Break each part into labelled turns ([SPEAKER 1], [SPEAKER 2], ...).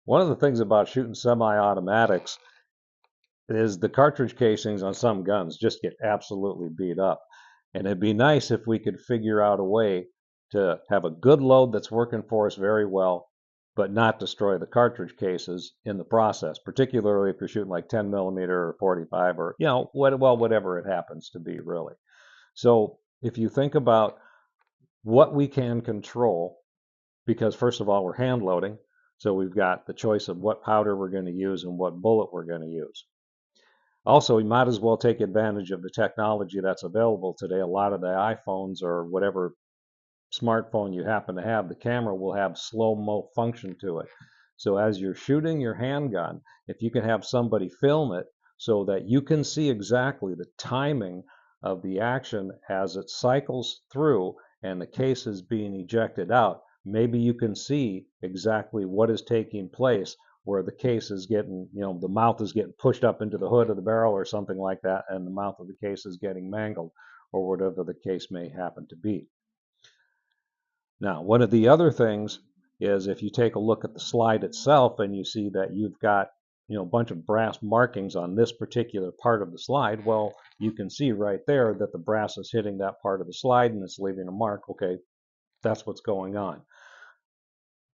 [SPEAKER 1] One of the things about shooting semi-automatics is the cartridge casings on some guns just get absolutely beat up. And it'd be nice if we could figure out a way to have a good load that's working for us very well, but not destroy the cartridge cases in the process, particularly if you're shooting like 10 millimeter or 45 or, whatever it happens to be, really. So if you think about what we can control, because first of all, we're hand loading, so we've got the choice of what powder we're going to use and what bullet we're going to use. Also, you might as well take advantage of the technology that's available today. A lot of the iPhones or whatever smartphone you happen to have, the camera will have slow-mo function to it. So as you're shooting your handgun, if you can have somebody film it so that you can see exactly the timing of the action as it cycles through and the case is being ejected out, maybe you can see exactly what is taking place where the case is getting, the mouth is getting pushed up into the hood of the barrel or something like that, and the mouth of the case is getting mangled or whatever the case may happen to be. Now, one of the other things is if you take a look at the slide itself and you see that you've got, a bunch of brass markings on this particular part of the slide, well, you can see right there that the brass is hitting that part of the slide and it's leaving a mark. Okay, that's what's going on.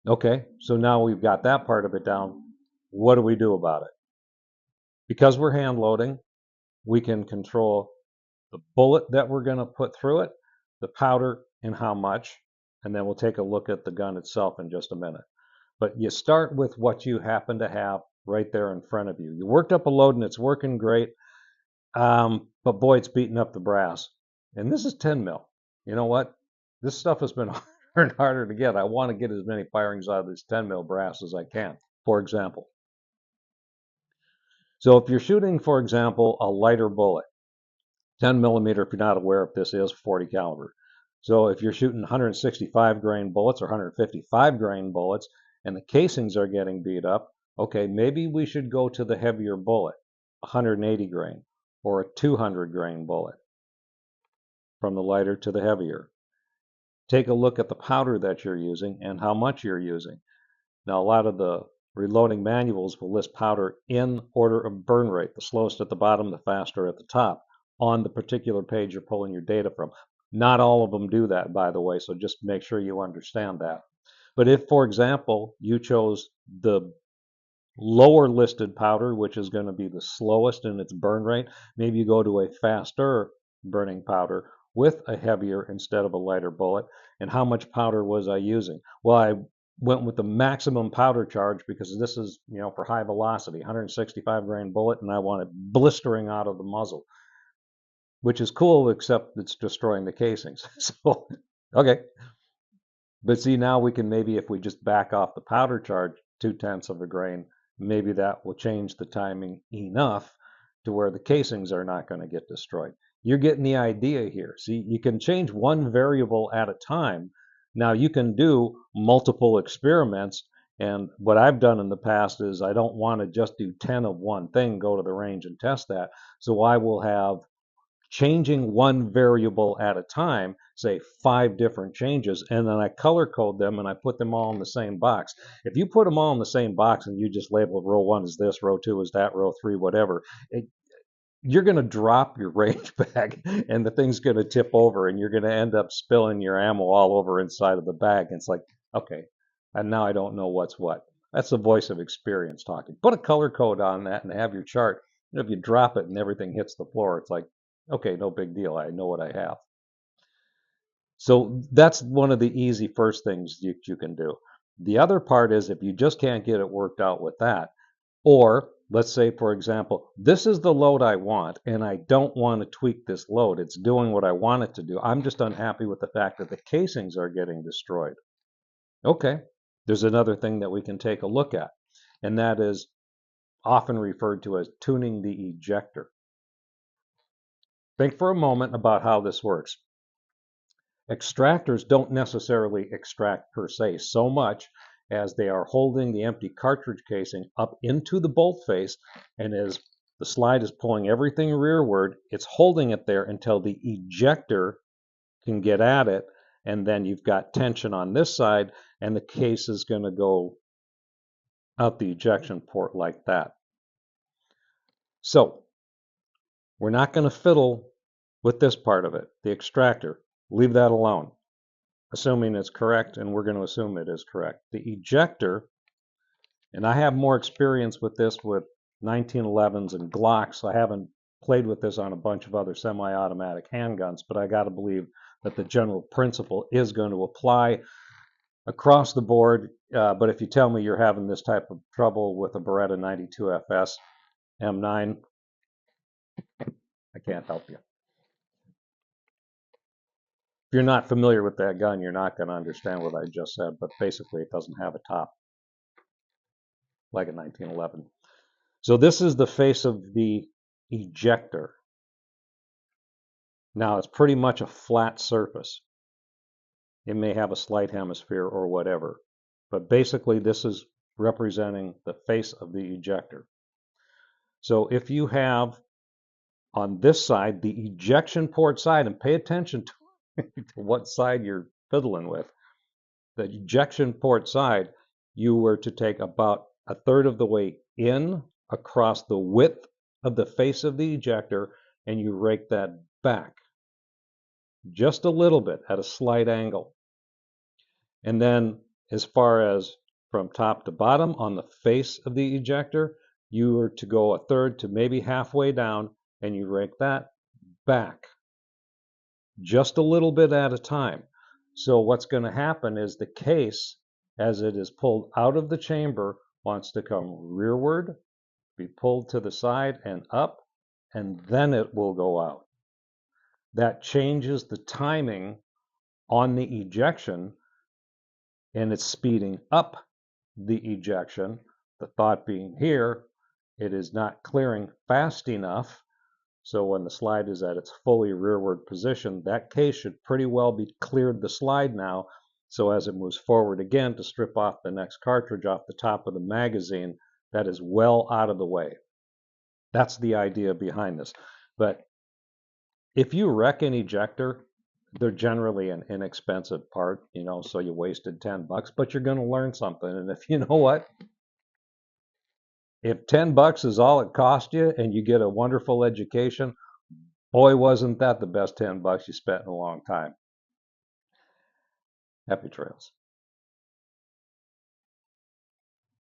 [SPEAKER 1] Okay, so now we've got that part of it down. What do we do about it? Because we're hand loading, we can control the bullet that we're going to put through it, the powder, and how much. And then we'll take a look at the gun itself in just a minute. But you start with what you happen to have right there in front of you. You worked up a load and it's working great, but boy, it's beating up the brass. And this is 10 mil. You know what? This stuff has been harder and harder to get. I want to get as many firings out of this 10 mil brass as I can, for example. So if you're shooting, for example, a lighter bullet, 10 millimeter, if you're not aware if this is 40 caliber. So if you're shooting 165 grain bullets or 155 grain bullets and the casings are getting beat up, okay, maybe we should go to the heavier bullet, 180 grain or a 200 grain bullet, from the lighter to the heavier. Take a look at the powder that you're using and how much you're using. Now, a lot of the reloading manuals will list powder in order of burn rate, the slowest at the bottom, the faster at the top, on the particular page you're pulling your data from. Not all of them do that, by the way, so just make sure you understand that. But if, for example, you chose the lower listed powder, which is going to be the slowest in its burn rate, maybe you go to a faster burning powder with a heavier instead of a lighter bullet. And how much powder was I using? Well, I went with the maximum powder charge because this is, for high velocity, 165 grain bullet, and I want it blistering out of the muzzle, which is cool, except it's destroying the casings. So, okay. But see, now we can maybe, if we just back off the powder charge 0.2 of a grain, maybe that will change the timing enough to where the casings are not going to get destroyed. You're getting the idea here. See, you can change one variable at a time. Now you can do multiple experiments. And what I've done in the past is I don't want to just do 10 of one thing, go to the range and test that. So I will have changing one variable at a time, say 5 different changes, and then I color code them and I put them all in the same box. If you put them all in the same box and you just label row 1 is this, row 2 is that, row 3, whatever, you're going to drop your range bag and the thing's going to tip over and you're going to end up spilling your ammo all over inside of the bag. And it's like, okay, and now I don't know what's what. That's the voice of experience talking. Put a color code on that and have your chart. If you drop it and everything hits the floor, it's like, okay, no big deal. I know what I have. So that's one of the easy first things you can do. The other part is if you just can't get it worked out with that, or let's say, for example, this is the load I want, and I don't want to tweak this load. It's doing what I want it to do. I'm just unhappy with the fact that the casings are getting destroyed. Okay, there's another thing that we can take a look at, and that is often referred to as tuning the ejector. Think for a moment about how this works. Extractors don't necessarily extract per se so much as they are holding the empty cartridge casing up into the bolt face, and as the slide is pulling everything rearward, it's holding it there until the ejector can get at it, and then you've got tension on this side, and the case is going to go out the ejection port like that. So we're not going to fiddle with this part of it, the extractor. Leave that alone, assuming it's correct, and we're going to assume it is correct. The ejector, and I have more experience with this with 1911s and Glocks. I haven't played with this on a bunch of other semi-automatic handguns, but I got to believe that the general principle is going to apply across the board. But if you tell me you're having this type of trouble with a Beretta 92 FS M9, I can't help you. If you're not familiar with that gun, you're not going to understand what I just said, but basically it doesn't have a top like a 1911. So this is the face of the ejector. Now it's pretty much a flat surface. It may have a slight hemisphere or whatever, but basically this is representing the face of the ejector. So if you have on this side, the ejection port side, and pay attention to what side you're fiddling with, the ejection port side, you were to take about a third of the way in across the width of the face of the ejector, and you rake that back just a little bit at a slight angle. And then as far as from top to bottom on the face of the ejector, you were to go a third to maybe halfway down, and you rake that back just a little bit at a time. So what's going to happen is the case, as it is pulled out of the chamber, wants to come rearward, be pulled to the side and up, and then it will go out. That changes the timing on the ejection, and it's speeding up the ejection. The thought being here, it is not clearing fast enough. So when the slide is at its fully rearward position, that case should pretty well be cleared the slide now. So as it moves forward again to strip off the next cartridge off the top of the magazine, that is well out of the way. That's the idea behind this. But if you wreck an ejector, they're generally an inexpensive part, so you wasted $10, but you're going to learn something. And if you know what, if $10 is all it cost you and you get a wonderful education, boy, wasn't that the best $10 you spent in a long time. Happy trails.